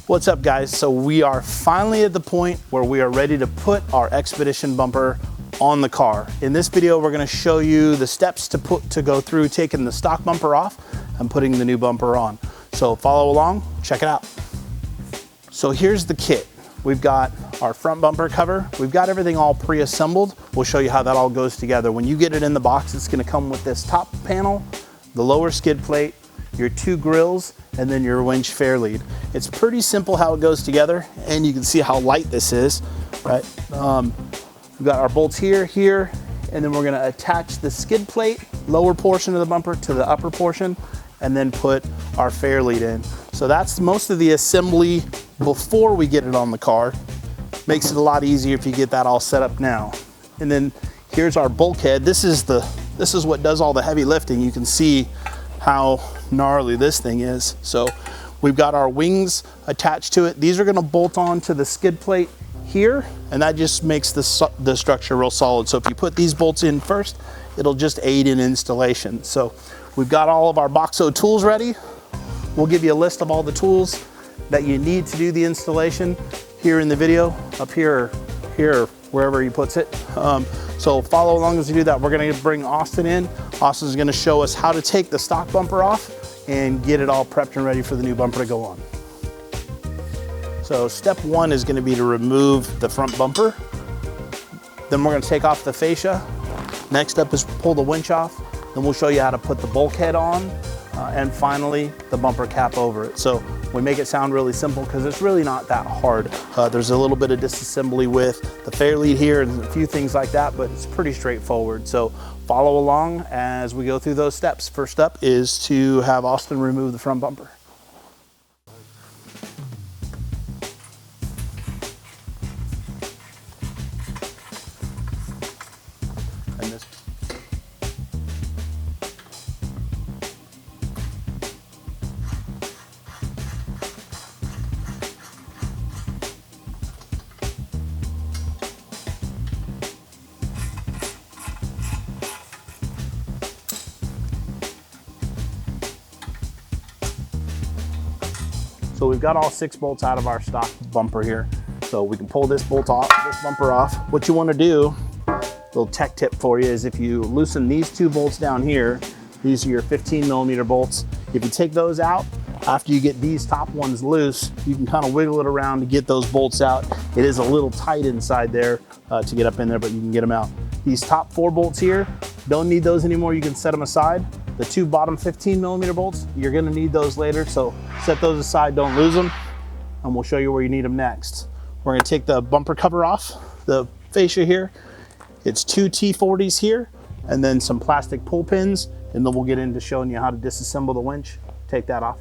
What's up, guys? So we are finally at the point where we are ready to put our Xpedition bumper on the car. In this video, we're going to show you the steps to go through taking the stock bumper off and putting the new bumper on. So follow along, check it out. So here's the kit. We've got our front bumper cover. We've got everything all pre-assembled. We'll show you how that all goes together. When you get it in the box, it's going to come with this top panel, the lower skid plate, your two grills, and then your winch fair lead. It's pretty simple how it goes together, and you can see how light this is, right? We've got our bolts here, and then we're gonna attach the skid plate, lower portion of the bumper, to the upper portion, and then put our fair lead in. So that's most of the assembly before we get it on the car. Makes it a lot easier if you get that all set up now. And then here's our bulkhead. This is what does all the heavy lifting. You can see how gnarly this thing is. So we've got our wings attached to it. These are gonna bolt on to the skid plate here, and that just makes the structure real solid. So if you put these bolts in first, it'll just aid in installation. So we've got all of our Boxo tools ready. We'll give you a list of all the tools that you need to do the installation here in the video, up here, wherever he puts it. So follow along as we do that. We're gonna bring Austin in. Austin's gonna show us how to take the stock bumper off and get it all prepped and ready for the new bumper to go on. So step one is gonna be to remove the front bumper. Then we're gonna take off the fascia. Next up is pull the winch off. Then we'll show you how to put the bulkhead on. And finally, the bumper cap over it. So we make it sound really simple because it's really not that hard. There's a little bit of disassembly with the fair lead here and a few things like that, but it's pretty straightforward. So follow along as we go through those steps. First up is to have Austin remove the front bumper. And this. So we've got all 6 bolts out of our stock bumper here. So we can pull this bolt off, this bumper off. What you want to do, little tech tip for you, is if you loosen these 2 bolts down here, these are your 15mm bolts. If you take those out, after you get these top ones loose, you can kind of wiggle it around to get those bolts out. It is a little tight inside there to get up in there, but you can get them out. These top 4 bolts here, don't need those anymore. You can set them aside. The 2 bottom 15mm bolts, you're gonna need those later, so set those aside, don't lose them, and we'll show you where you need them next. We're gonna take the bumper cover off, the fascia here. It's 2 T40s here, and then some plastic pull pins, and then we'll get into showing you how to disassemble the winch. Take that off.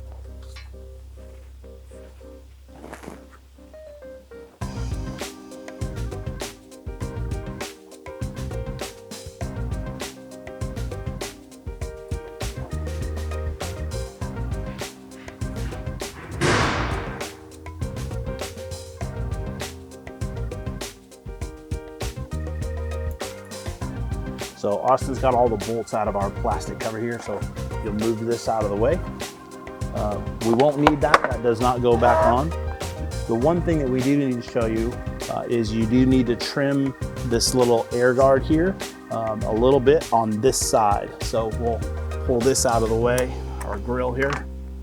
So Austin's got all the bolts out of our plastic cover here, so you'll move this out of the way. We won't need that, that does not go back on. The one thing that we do need to show you is you do need to trim this little air guard here a little bit on this side. So we'll pull this out of the way, our grill here,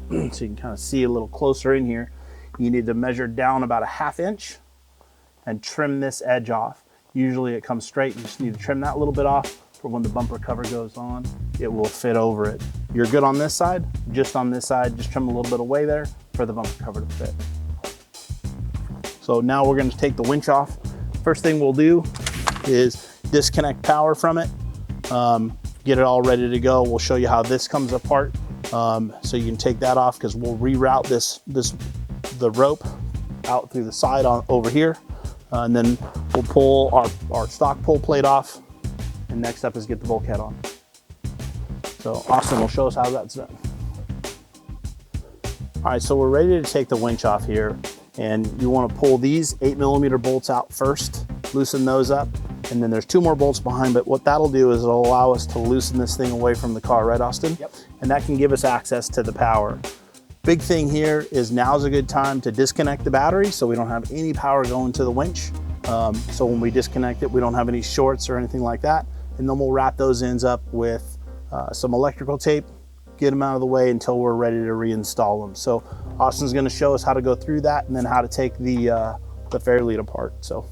so you can kind of see a little closer in here. You need to measure down about a ½ inch and trim this edge off. Usually it comes straight, you just need to trim that a little bit off. For when the bumper cover goes on, it will fit over it. You're good on this side, just on this side, just trim a little bit away there for the bumper cover to fit. So now we're gonna take the winch off. First thing we'll do is disconnect power from it, get it all ready to go. We'll show you how this comes apart. So you can take that off because we'll reroute the rope out through the side over here. And then we'll pull our stock pull plate off. And next up is get the bulkhead on. So Austin will show us how that's done. All right, so we're ready to take the winch off here, and you want to pull these 8mm bolts out first, loosen those up, and then there's 2 more bolts behind, but what that'll do is it'll allow us to loosen this thing away from the car, right, Austin? Yep. And that can give us access to the power. Big thing here is now's a good time to disconnect the battery so we don't have any power going to the winch. So when we disconnect it, we don't have any shorts or anything like that. And then we'll wrap those ends up with some electrical tape, get them out of the way until we're ready to reinstall them. So Austin's gonna show us how to go through that and then how to take the fair lead apart. So.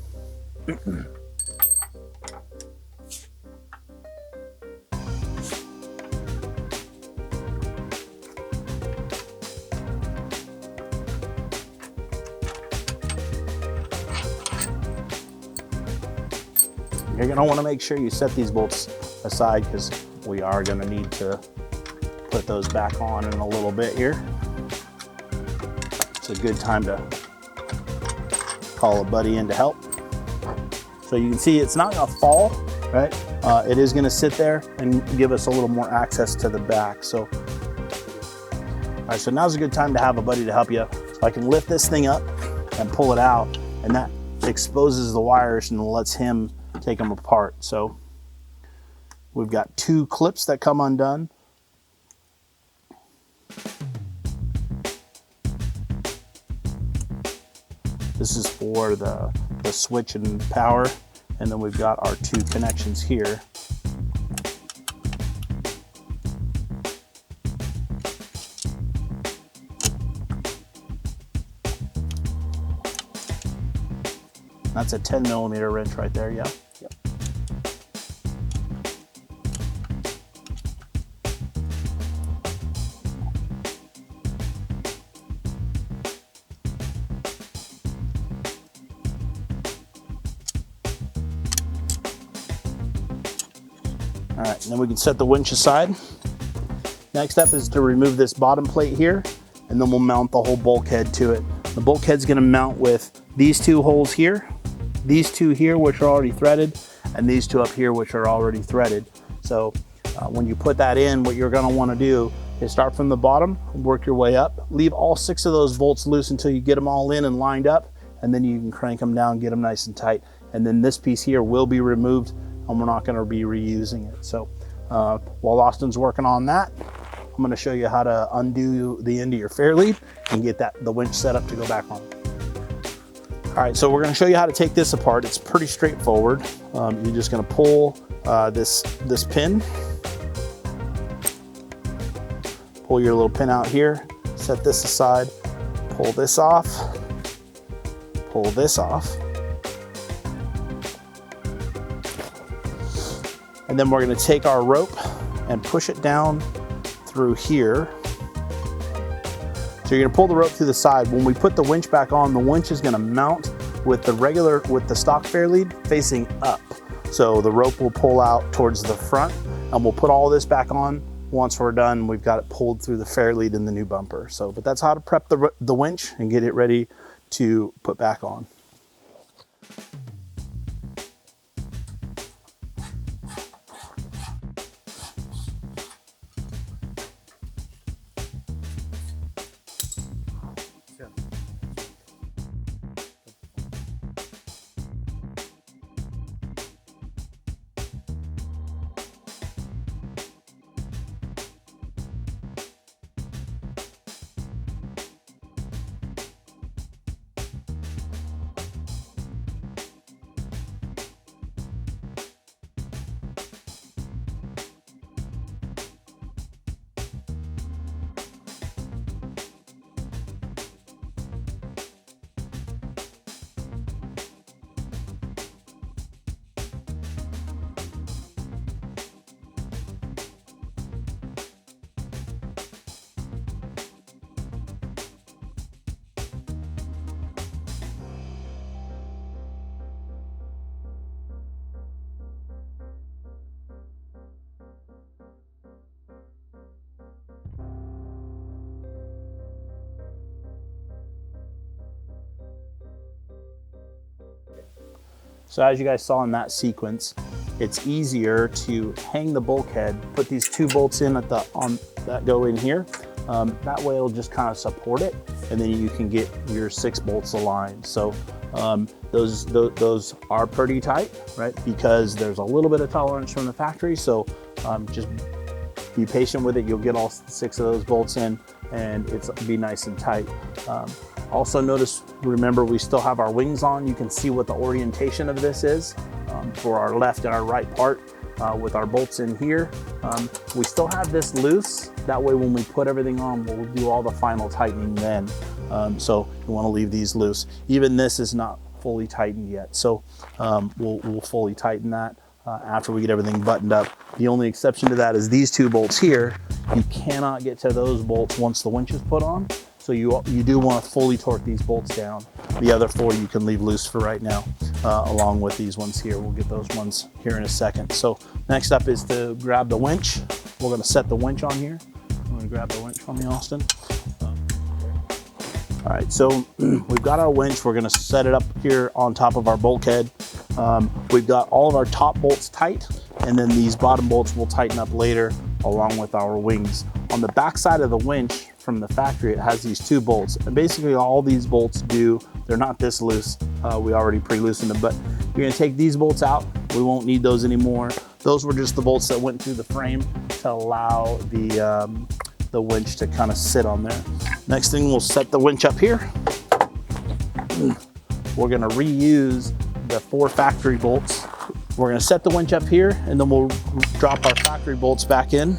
You're gonna wanna make sure you set these bolts aside because we are gonna need to put those back on in a little bit here. It's a good time to call a buddy in to help. So you can see it's not gonna fall, right? It is gonna sit there and give us a little more access to the back. So, all right, so now's a good time to have a buddy to help you. So I can lift this thing up and pull it out, and that exposes the wires and lets him take them apart. So we've got 2 clips that come undone. This is for the switch and power, and then we've got our 2 connections here. That's a 10mm wrench right there, yeah. Yep. All right, and then we can set the winch aside. Next step is to remove this bottom plate here, and then we'll mount the whole bulkhead to it. The bulkhead's gonna mount with these 2 holes here, these 2 here, which are already threaded, and these 2 up here, which are already threaded. So when you put that in, what you're gonna wanna do is start from the bottom, work your way up, leave all 6 of those bolts loose until you get them all in and lined up, and then you can crank them down, get them nice and tight. And then this piece here will be removed, and we're not gonna be reusing it. So while Austin's working on that, I'm gonna show you how to undo the end of your fair lead and get the winch set up to go back on. All right, so we're gonna show you how to take this apart. It's pretty straightforward. You're just gonna pull this pin, pull your little pin out here, set this aside, pull this off, pull this off. And then we're gonna take our rope and push it down through here. So you're gonna pull the rope through the side. When we put the winch back on, the winch is gonna mount with the stock fair lead facing up. So the rope will pull out towards the front, and we'll put all this back on. Once we're done, we've got it pulled through the fair lead in the new bumper. So, but that's how to prep the winch and get it ready to put back on. So as you guys saw in that sequence, it's easier to hang the bulkhead, put these 2 bolts in that go in here. That way it'll just kind of support it, and then you can get your 6 bolts aligned. So those are pretty tight, right? Because there's a little bit of tolerance from the factory. So just be patient with it. You'll get all 6 of those bolts in, and it'll be nice and tight. Also notice, remember, we still have our wings on. You can see what the orientation of this is for our left and our right part with our bolts in here. We still have this loose. That way when we put everything on, we'll do all the final tightening then. So you want to leave these loose. Even this is not fully tightened yet. So we'll fully tighten that after we get everything buttoned up. The only exception to that is these 2 bolts here. You cannot get to those bolts once the winch is put on. So you do want to fully torque these bolts down. The other 4 you can leave loose for right now, along with these ones here. We'll get those ones here in a second. So next up is to grab the winch. We're going to set the winch on here. I'm going to grab the winch from me, Austin. All right, so we've got our winch. We're going to set it up here on top of our bulkhead. We've got all of our top bolts tight, and then these bottom bolts will tighten up later along with our wings. On the back side of the winch from the factory, it has these 2 bolts, and basically all these bolts do, they're not this loose. We already pre-loosened them, but you're gonna take these bolts out. We won't need those anymore. Those were just the bolts that went through the frame to allow the winch to kind of sit on there. Next thing, we'll set the winch up here. We're gonna reuse the 4 factory bolts. We're gonna set the winch up here, and then we'll drop our factory bolts back in.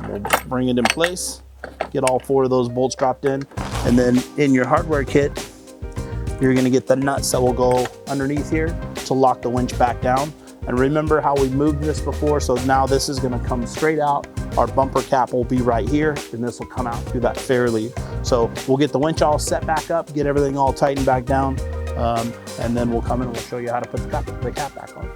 We'll bring it in place, get all 4 of those bolts dropped in, and then in your hardware kit, you're gonna get the nuts that will go underneath here to lock the winch back down. And remember how we moved this before, so now this is gonna come straight out. Our bumper cap will be right here, and this will come out through that fair lead. So we'll get the winch all set back up, get everything all tightened back down, and then we'll come in and we'll show you how to put the cap back on.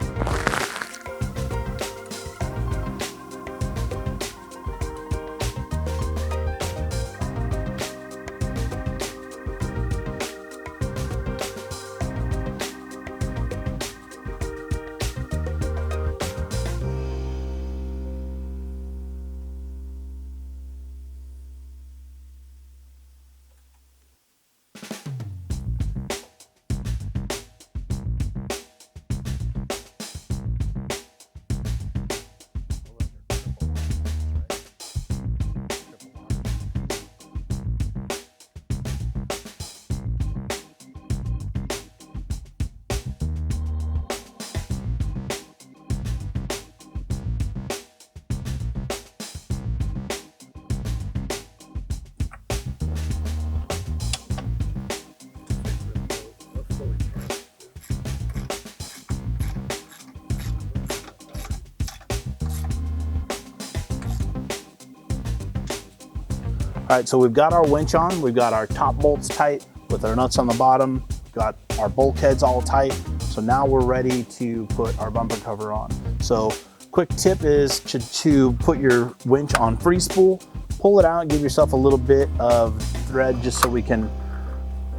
All right, so we've got our winch on, we've got our top bolts tight with our nuts on the bottom, got our bulkheads all tight. So now we're ready to put our bumper cover on. So quick tip is to put your winch on free spool, pull it out, give yourself a little bit of thread just so we can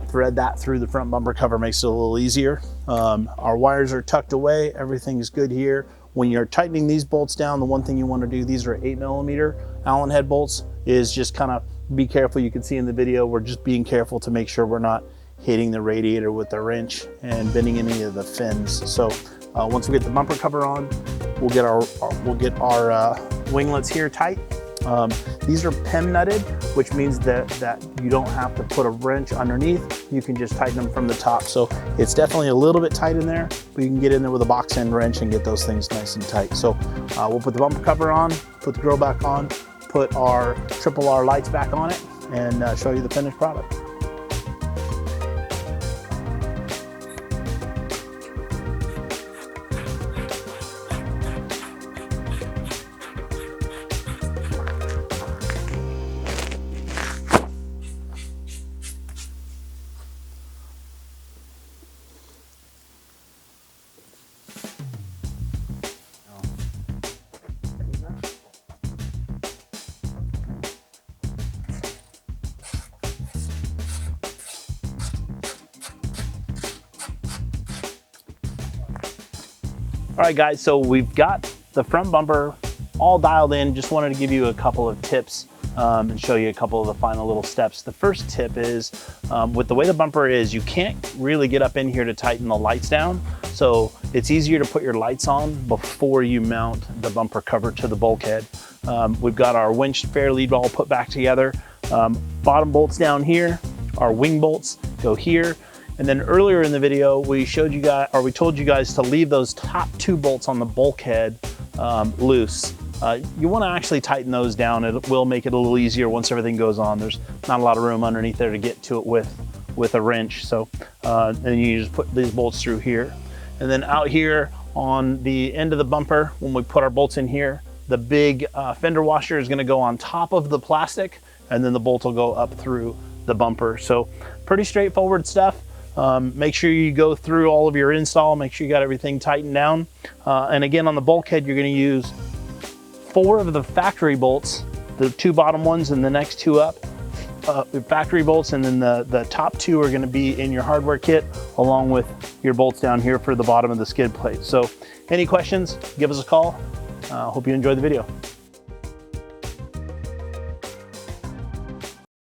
thread that through the front bumper cover, makes it a little easier. Our wires are tucked away, everything is good here. When you're tightening these bolts down, the one thing you want to do, these are 8mm Allen head bolts, is just kind of be careful. You can see in the video, we're just being careful to make sure we're not hitting the radiator with the wrench and bending any of the fins. So once we get the bumper cover on, we'll get our winglets here tight. These are PEM nutted, which means that you don't have to put a wrench underneath. You can just tighten them from the top. So it's definitely a little bit tight in there, but you can get in there with a box end wrench and get those things nice and tight. So we'll put the bumper cover on, put the grill back on, put our R lights back on it, and show you the finished product. All right guys, so we've got the front bumper all dialed in. Just wanted to give you a couple of tips and show you a couple of the final little steps. The first tip is, with the way the bumper is, you can't really get up in here to tighten the lights down. So it's easier to put your lights on before you mount the bumper cover to the bulkhead. We've got our winch fair lead all put back together. Bottom bolts down here, our wing bolts go here. And then earlier in the video, we showed you guys, or we told you guys to leave those top 2 bolts on the bulkhead loose. You want to actually tighten those down. It will make it a little easier once everything goes on. There's not a lot of room underneath there to get to it with a wrench. So, and you just put these bolts through here. And then out here on the end of the bumper, when we put our bolts in here, the big fender washer is going to go on top of the plastic, and then the bolt will go up through the bumper. So pretty straightforward stuff. Make sure you go through all of your install, make sure you got everything tightened down. And again, on the bulkhead, you're going to use 4 of the factory bolts, the 2 bottom ones and the next 2 up, factory bolts, and then the top 2 are going to be in your hardware kit, along with your bolts down here for the bottom of the skid plate. So any questions, give us a call. Hope you enjoyed the video.